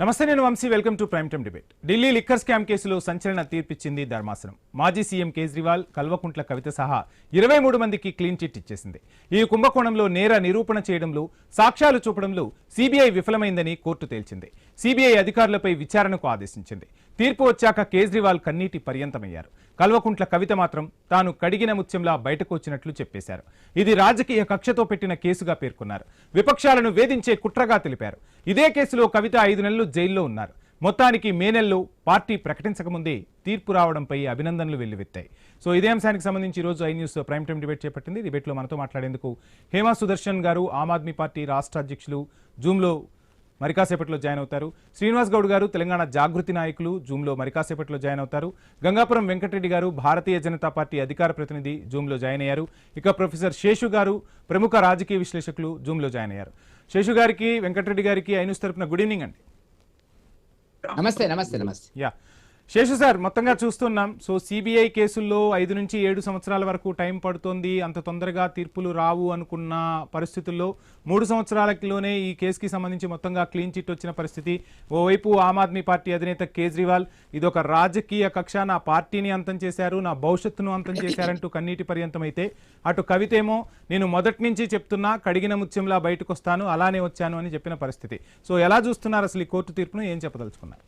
నమస్తే, నేను Vamshi. Welcome to prime time debate. Delhi liquor scam కేసులో సంచలన తీర్పిచ్చింది ధర్మాసనం. మాజీ సీఎం కేజ్రీవాల్, కల్వకుంట్ల కవిత సహా 23 మందికి క్లీన్ చిట్ ఇచ్చేసింది. ఈ కుంభకోణంలో నేర నిరూపణ చేయడంలో, సాక్ష్యాలు చూపడంలో సీబీఐ విఫలమైందని కోర్టు తేల్చింది. సీబీఐ అధికారులపై విచారణకు ఆదేశించింది. తీర్పు వచ్చాక కేజ్రీవాల్ కన్నీటి పర్యంతమయ్యారు. కల్వకుంట్ల కవిత మాత్రం తాను కడిగిన ముత్యంలా బయటకు వచ్చినట్లు చెప్పేశారు. ఇది రాజకీయ కక్షతో పెట్టిన కేసుగా పేర్కొన్నారు. విపక్షాలను వేధించే కుట్రగా తెలిపారు. ఇదే కేసులో కవిత 5 నెలలు జైల్లో ఉన్నారు. మొత్తానికి మే నెలలో పార్టీ ప్రకటించకముందే తీర్పు రావడంపై అభినందనలు వెల్లువెత్తాయి. సో ఇదే అంశానికి సంబంధించి ఈరోజు I news prime time debate చేపట్టింది. డిబేట్లో మనతో మాట్లాడేందుకు హేమా సుదర్శన్ గారు, ఆమ్ ఆద్మీ పార్టీ రాష్ట్ర అధ్యక్షులు, జూమ్లో మరికాసేపట్లో జాయిన్ అవుతారు. శ్రీనివాస్ గౌడ్ గారు, తెలంగాణ జాగృతి నాయకులు, జూమ్లో మరికాసేపట్లో జాయిన్ అవుతారు. గంగాపురం వెంకటరెడ్డి గారు, భారతీయ జనతా పార్టీ అధికార ప్రతినిధి, జూమ్లో జాయిన్ అయ్యారు. ఇక ప్రొఫెసర్ శేషు గారు, ప్రముఖ రాజకీయ విశ్లేషకులు, జూమ్లో జాయిన్ అయ్యారు. శేషు గారికి, వెంకటరెడ్డి గారికి ఐ న్యూస్ తరపున గుడ్ ఈవినింగ్ అండి. నమస్తే. నమస్తే. నమస్తే. యా శేషు సార్, మొత్తంగా చూస్తున్నాం. సో సిబిఐ కేసుల్లో 5 నుంచి 7 సంవత్సరాల వరకు టైం పడుతోంది. అంత తొందరగా తీర్పులు రావు అనుకున్న పరిస్థితుల్లో 3 సంవత్సరాలలోనే ఈ కేసుకి సంబంధించి మొత్తంగా క్లీన్ చిట్ వచ్చిన పరిస్థితి. ఓవైపు ఆమ్ ఆద్మీ పార్టీ అధినేత కేజ్రీవాల్ ఇదొక రాజకీయ కక్ష, నా పార్టీని అంతం చేశారు, నా భవిష్యత్తును అంతం చేశారంటూ కన్నీటి పర్యంతం అయితే, అటు కవితేమో నేను మొదటి నుంచి చెప్తున్నా కడిగిన ముత్యంలా బయటకు వస్తాను, అలానే వచ్చాను అని చెప్పిన పరిస్థితి. సో ఎలా చూస్తున్నారు అసలు ఈ కోర్టు తీర్పును, ఏం చెప్పదలుచుకున్నారు?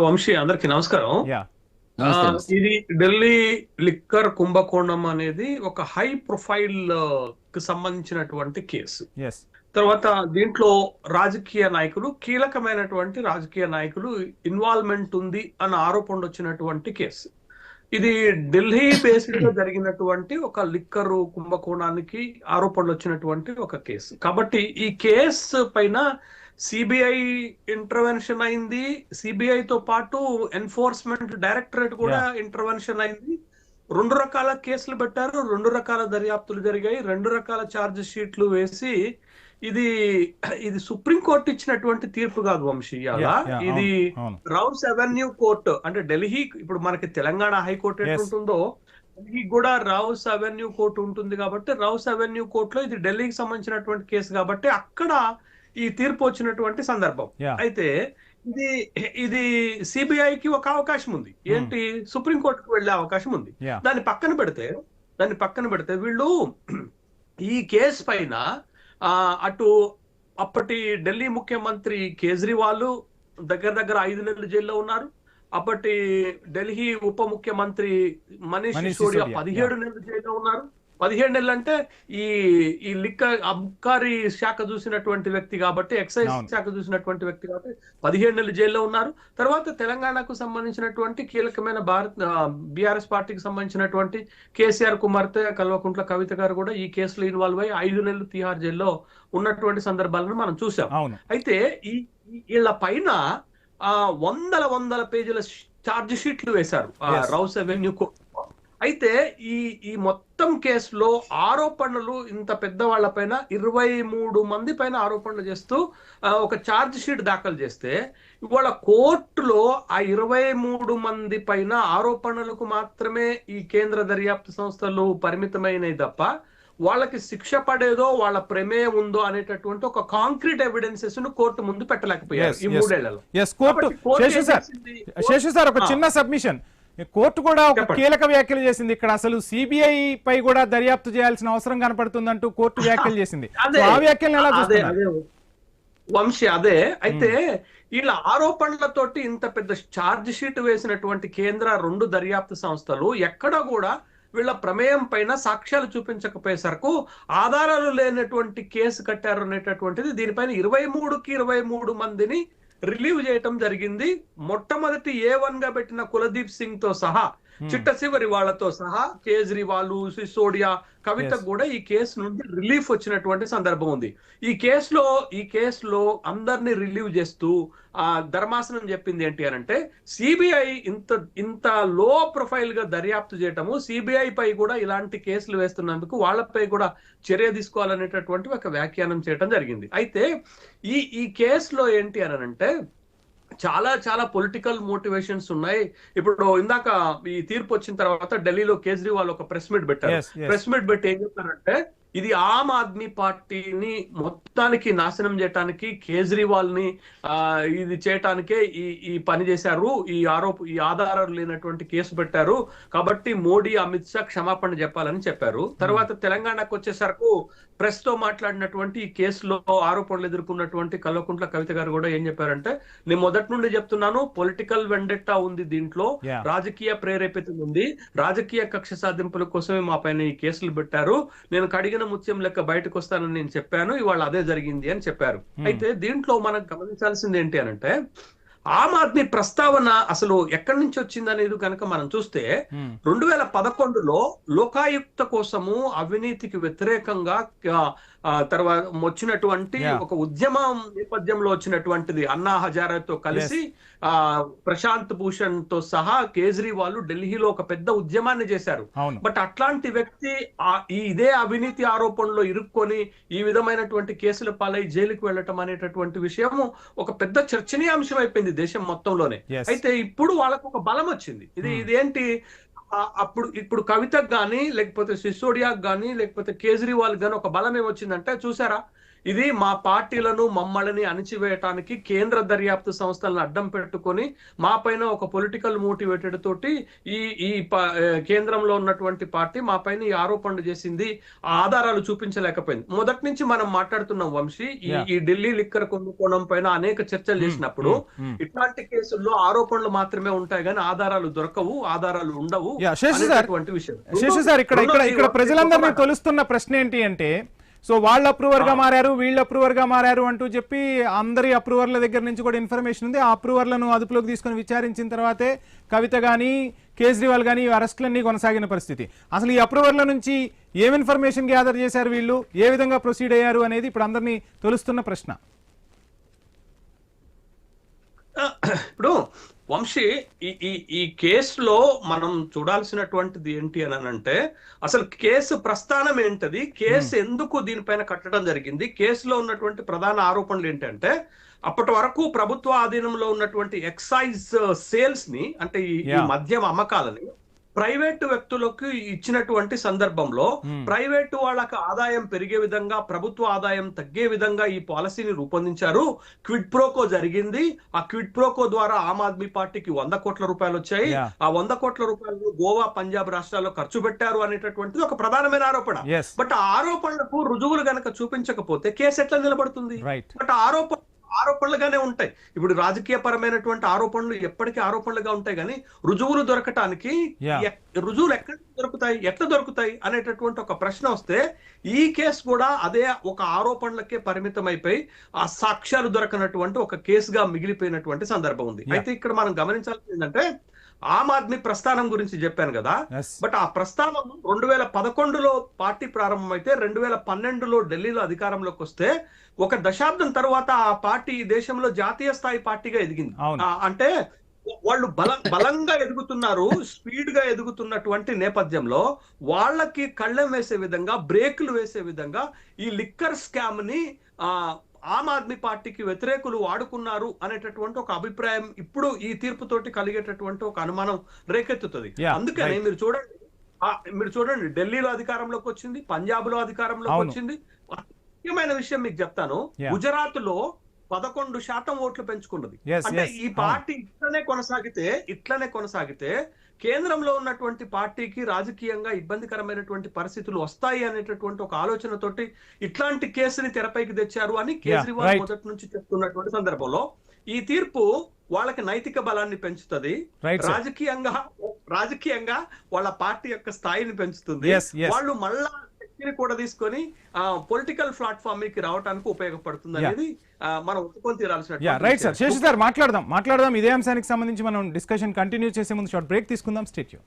వంశీ, అందరికి నమస్కారం. ఇది ఢిల్లీ లిక్కర్ కుంభకోణం అనేది ఒక హై ప్రొఫైల్ కి సంబంధించినటువంటి కేసు. తర్వాత దీంట్లో రాజకీయ నాయకులు, కీలకమైనటువంటి రాజకీయ నాయకులు ఇన్వాల్వ్మెంట్ ఉంది అన్న ఆరోపణ వచ్చినటువంటి కేసు. ఇది ఢిల్లీ బేస్డ్ గా జరిగినటువంటి ఒక లిక్కర్ కుంభకోణానికి ఆరోపణలు వచ్చినటువంటి ఒక కేసు. కాబట్టి ఈ కేసు పైన సిబిఐ ఇంటర్వెన్షన్ అయింది. సిబిఐ తో పాటు ఎన్ఫోర్స్మెంట్ డైరెక్టరేట్ కూడా ఇంటర్వెన్షన్ అయింది. 2 రకాల కేసులు పెట్టారు, 2 రకాల దర్యాప్తులు జరిగాయి, 2 రకాల ఛార్జ్ షీట్లు వేసి ఇది సుప్రీంకోర్టు ఇచ్చినటువంటి తీర్పు కాదు వంశీ. ఇది రౌస్ అవెన్యూ కోర్టు, అంటే ఢిల్లీ, ఇప్పుడు మనకి తెలంగాణ హైకోర్టు ఎట్లుంటుందో ఢిల్లీకి కూడా రౌస్ అవెన్యూ కోర్టు ఉంటుంది. కాబట్టి రౌస్ అవెన్యూ కోర్టులో ఇది ఢిల్లీకి సంబంధించినటువంటి కేసు కాబట్టి అక్కడ ఈ తీర్పు వచ్చినటువంటి సందర్భం. అయితే ఇది సిబిఐకి ఒక అవకాశం ఉంది. ఏంటి? సుప్రీంకోర్టుకు వెళ్లే అవకాశం ఉంది. దాన్ని పక్కన పెడితే వీళ్ళు ఈ కేసు పైన అటు అప్పటి ఢిల్లీ ముఖ్యమంత్రి కేజ్రీవాల్ దగ్గర 5 నెలలు జైల్లో ఉన్నారు. అప్పటి ఢిల్లీ ఉప ముఖ్యమంత్రి మనీష్ సిసోడియా 17 నెలలు జైల్లో ఉన్నారు. 17 నెలలు అంటే ఈ లిక్కర్ అబ్కారీ శాఖ చూసినటువంటి వ్యక్తి కాబట్టి, ఎక్సైజ్ శాఖ చూసినటువంటి వ్యక్తి కాబట్టి 17 నెలలు జైల్లో ఉన్నారు. తర్వాత తెలంగాణకు సంబంధించినటువంటి కీలకమైన బీఆర్ఎస్ పార్టీకి సంబంధించినటువంటి కేసీఆర్ కుమార్తె కల్వకుంట్ల కవిత గారు కూడా ఈ కేసులో ఇన్వాల్వ్ అయ్యి 5 నెలలు తిహార్ జైల్లో ఉన్నటువంటి సందర్భాలను మనం చూసాం. అయితే వీళ్ళ పైన వందల పేజీల ఛార్జ్ షీట్లు వేశారు రౌస్ అవెన్యూ కోర్టు. అయితే ఈ మొత్తం కేసులో ఆరోపణలు ఇంత పెద్దవాళ్ల పైన 23 మంది పైన ఆరోపణలు చేస్తూ ఒక ఛార్జ్ షీట్ దాఖలు చేస్తే, ఇవాళ కోర్టులో ఆ 23 మంది పైన ఆరోపణలకు మాత్రమే ఈ కేంద్ర దర్యాప్తు సంస్థలు పరిమితమైనవి తప్ప వాళ్ళకి శిక్ష పడేదో, వాళ్ళ ప్రమేయం ఉందో అనేటటువంటి ఒక కాంక్రీట్ ఎవిడెన్సెస్ ను కోర్టు ముందు పెట్టలేకపోయారు ఈ 3 ఏళ్లలో. ఒక చిన్న సబ్మిషన్, కోర్టు కూడా ఒక కీలక వ్యాఖ్యలు చేసింది. ఇక్కడ అసలు సిబిఐ పై కూడా దర్యాప్తు చేయాల్సిన అవసరం కనపడుతుందంటూ కోర్టు వ్యాఖ్యలు చేసింది. ఆ వ్యాఖ్యలను ఎలా చూస్తున్నారు వంశీ? అయితే వీళ్ళ ఆరోపణలతోటి ఇంత పెద్ద ఛార్జ్ షీట్ వేసినటువంటి కేంద్ర 2 దర్యాప్తు సంస్థలు ఎక్కడ కూడా వీళ్ళ ప్రమేయం పైన సాక్ష్యాలు చూపించకపోయేసరికి ఆధారాలు లేనటువంటి కేసు కట్టారు అనేటటువంటిది. దీనిపైన 23 మందిని రిలీవ్ చేయటం జరిగింది. మొట్టమొదటి A1 గా పెట్టిన కులదీప్ సింగ్ తో సహా, చిట్ట చివరి వాళ్లతో సహా కేజ్రీవాల్, సిసోడియా, కవిత కూడా ఈ కేసు నుండి రిలీఫ్ వచ్చినటువంటి సందర్భం ఉంది. ఈ కేసులో అందరినీ రిలీవ్ చేస్తూ ధర్మాసనం చెప్పింది ఏంటి అనంటే, సిబిఐ ఇంత లో ప్రొఫైల్ గా దర్యాప్తు చేయటము, సిబిఐ పై కూడా ఇలాంటి కేసులు వేస్తున్నందుకు వాళ్ళపై కూడా చర్య తీసుకోవాలనేటటువంటి ఒక వ్యాఖ్యానం చేయటం జరిగింది. అయితే ఈ కేసులో ఏంటి అనంటే చాలా పొలిటికల్ మోటివేషన్స్ ఉన్నాయి. ఇప్పుడు ఇందాక ఈ తీర్పు వచ్చిన తర్వాత ఢిల్లీలో కేజ్రీవాల్ ఒక ప్రెస్ మీట్ పెట్టారు. ప్రెస్ మీట్ పెట్టి ఏం చెప్తారంటే, ఇది ఆమ్ ఆద్మీ పార్టీని మొత్తానికి నాశనం చేయటానికి, కేజ్రీవాల్ ని ఇది చేయటానికే ఈ పని చేశారు, ఈ ఆధారాలు లేనటువంటి కేసు పెట్టారు, కాబట్టి మోడీ అమిత్ షా క్షమాపణ చెప్పాలని చెప్పారు. తర్వాత తెలంగాణకు వచ్చేసరికి ప్రెస్ తో మాట్లాడినటువంటి ఈ కేసులో ఆరోపణలు ఎదుర్కొన్నటువంటి కల్వకుంట్ల కవిత గారు కూడా ఏం చెప్పారంటే, నేను మొదటి నుండి చెప్తున్నాను, పొలిటికల్ వెండెట్టా ఉంది దీంట్లో, రాజకీయ ప్రేరేపితం ఉంది, రాజకీయ కక్ష సాధింపుల కోసమే మా పైన ఈ కేసులు పెట్టారు, నేను కడిగిన ముత్యం లెక్క బయటకు వస్తానని నేను చెప్పాను, ఇవాళ అదే జరిగింది అని చెప్పారు. అయితే దీంట్లో మనం గమనించాల్సింది ఏంటి అనంటే, ఆమ్ ఆద్మీ ప్రస్తావన అసలు ఎక్కడి నుంచి వచ్చింది అనేది కనుక మనం చూస్తే 2011లో లోకాయుక్త కోసము అవినీతికి వ్యతిరేకంగా తర్వాత వచ్చినటువంటి ఒక ఉద్యమం నేపథ్యంలో వచ్చినటువంటిది. అన్నా హజారేతో కలిసి ప్రశాంత్ భూషణ్ తో సహా కేజ్రీవాల్ ఢిల్లీలో ఒక పెద్ద ఉద్యమాన్ని చేశారు. బట్ అట్లాంటి వ్యక్తి ఇదే అవినీతి ఆరోపణలో ఇరుక్కొని ఈ విధమైనటువంటి కేసుల పాలై జైలుకు వెళ్ళటం అనేటటువంటి విషయము ఒక పెద్ద చర్చనీయాంశం అయిపోయింది దేశం మొత్తంలోనే. అయితే ఇప్పుడు వాళ్ళకు ఒక బలం వచ్చింది. ఇదేంటి, ఇప్పుడు కవితకు గాని లేకపోతే సిసోడియాకు గాని లేకపోతే కేజ్రీవాల్ గాని ఒక బలం ఏమొచ్చిందంటే, చూసారా, ఇది మా పార్టీలను మమ్మల్ని అణిచివేయటానికి కేంద్ర దర్యాప్తు సంస్థలను అడ్డం పెట్టుకొని మా పైన ఒక పొలిటికల్ మోటివేటెడ్ తోటి ఈ కేంద్రంలో ఉన్నటువంటి పార్టీ మా పైన ఈ ఆరోపణలు చేసింది, ఆధారాలు చూపించలేకపోయింది. మొదటి నుంచి మనం మాట్లాడుతున్నాం వంశీ, ఈ ఢిల్లీ లిక్కర్ కుంభకోణం పైన అనేక చర్చలు చేసినప్పుడు ఇట్లాంటి కేసుల్లో ఆరోపణలు మాత్రమే ఉంటాయి కానీ ఆధారాలు దొరకవు, ఆధారాలు ఉండవు అనేటువంటి విషయం. శేషు సార్, ఇక్కడ ప్రజలందరినీ తొలుస్తున్న ప్రశ్న ఏంటి అంటే, సో వాళ్ళు అప్రూవర్ గా మారారు, వీళ్ళు అప్రూవర్ గా మారారు అంటూ చెప్పి అందరి అప్రూవర్ల దగ్గర నుంచి కూడా ఇన్ఫర్మేషన్ ఉంది. ఆ అప్రూవర్లను అదుపులోకి తీసుకొని విచారించిన తర్వాతే కవిత గానీ కేజ్రీవాల్ గానీ అరెస్టులన్నీ కొనసాగిన పరిస్థితి. అసలు ఈ అప్రూవర్ల నుంచి ఏం ఇన్ఫర్మేషన్ గ్యాదర్ చేశారు, వీళ్ళు ఏ విధంగా ప్రొసీడ్ అయ్యారు అనేది ఇప్పుడు అందరినీ తొలుస్తున్న ప్రశ్న. ఇప్పుడు వంశీ, ఈ కేసులో మనం చూడాల్సినటువంటిది ఏంటి అని అంటే, అసలు కేసు ప్రస్థానం ఏంటది, కేసు ఎందుకు దీనిపైన కట్టడం జరిగింది, కేసులో ఉన్నటువంటి ప్రధాన ఆరోపణలు ఏంటంటే, అప్పటి వరకు ప్రభుత్వ ఆధీనంలో ఉన్నటువంటి ఎక్సైజ్ సేల్స్ ని, అంటే ఈ మద్యం అమ్మకాలని ప్రైవేటు వ్యక్తులకు ఇచ్చినటువంటి సందర్భంలో ప్రైవేటు వాళ్ళకి ఆదాయం పెరిగే విధంగా, ప్రభుత్వ ఆదాయం తగ్గే విధంగా ఈ పాలసీని రూపొందించారు. క్విడ్ ప్రోకో జరిగింది. ఆ క్విడ్ ప్రోకో ద్వారా ఆమ్ ఆద్మీ పార్టీకి 100 కోట్ల రూపాయలు వచ్చాయి. ఆ 100 కోట్ల రూపాయలు గోవా, పంజాబ్ రాష్ట్రాల్లో ఖర్చు పెట్టారు అనేటటువంటిది ఒక ప్రధానమైన ఆరోపణ. బట్ ఆ ఆరోపణలకు రుజువులు గనక చూపించకపోతే కేసు ఎట్లా నిలబడుతుంది? బట్ ఆరోపణలుగానే ఉంటాయి. ఇప్పుడు రాజకీయ పరమైనటువంటి ఆరోపణలు ఎప్పటికీ ఆరోపణలుగా ఉంటాయి, కానీ రుజువులు దొరకటానికి రుజువులు ఎట్లా దొరుకుతాయి అనేటటువంటి ఒక ప్రశ్న వస్తే, ఈ కేసు కూడా అదే ఒక ఆరోపణలకే పరిమితం అయిపోయి ఆ సాక్ష్యాలు దొరకనటువంటి ఒక కేసుగా మిగిలిపోయినటువంటి సందర్భం ఉంది. అయితే ఇక్కడ మనం గమనించాల్సింది ఏంటంటే, ఆమ్ ఆద్మీ ప్రస్థానం గురించి చెప్పాను కదా, బట్ ఆ ప్రస్థానం 2011లో పార్టీ ప్రారంభమైతే 2012లో ఢిల్లీలో అధికారంలోకి వస్తే ఒక దశాబ్దం తర్వాత ఆ పార్టీ దేశంలో జాతీయ స్థాయి పార్టీగా ఎదిగింది. అంటే వాళ్ళు బలంగా ఎదుగుతున్నారు, స్పీడ్ గా ఎదుగుతున్నటువంటి నేపథ్యంలో వాళ్ళకి కళ్ళెం వేసే విధంగా, బ్రేకులు వేసే విధంగా ఈ లిక్కర్ స్కామ్ ని ఆమ్ ఆద్మీ పార్టీకి వ్యతిరేకులు వాడుకున్నారు అనేటటువంటి ఒక అభిప్రాయం ఇప్పుడు ఈ తీర్పుతోటి కలిగేటటువంటి ఒక అనుమానం రేకెత్తుతుంది. అందుకని మీరు చూడండి ఢిల్లీలో అధికారంలోకి వచ్చింది, పంజాబ్ లో అధికారంలోకి వచ్చింది. ముఖ్యమైన విషయం మీకు చెప్తాను, గుజరాత్ లో 11% ఓట్లు పెంచుకున్నది. అంటే ఈ పార్టీ ఇట్లనే కొనసాగితే కేంద్రంలో ఉన్నటువంటి పార్టీకి రాజకీయంగా ఇబ్బందికరమైనటువంటి పరిస్థితులు వస్తాయి అనేటటువంటి ఒక ఆలోచనతోటి ఇట్లాంటి కేసుని తెరపైకి తెచ్చారు అని కేజ్రీవాల్ మొదటి నుంచి చెప్తున్నటువంటి సందర్భంలో ఈ తీర్పు వాళ్ళకి నైతిక బలాన్ని పెంచుతుంది, రాజకీయంగా వాళ్ళ పార్టీ యొక్క స్థాయిని పెంచుతుంది. వాళ్ళు మళ్ళా శక్తిని కూడా తీసుకొని పొలిటికల్ ప్లాట్ఫామ్ కి రావడానికి ఉపయోగపడుతుంది అనేది మనం ఒప్పుకొని తీరాల్సిన. రైట్ సార్, శేషు సార్ మాట్లాడదాం ఇదే అంశానికి సంబంధించి మనం డిస్కషన్ కంటిన్యూ చేసే ముందు షార్ట్ బ్రేక్ తీసుకుందాం. Stay tune.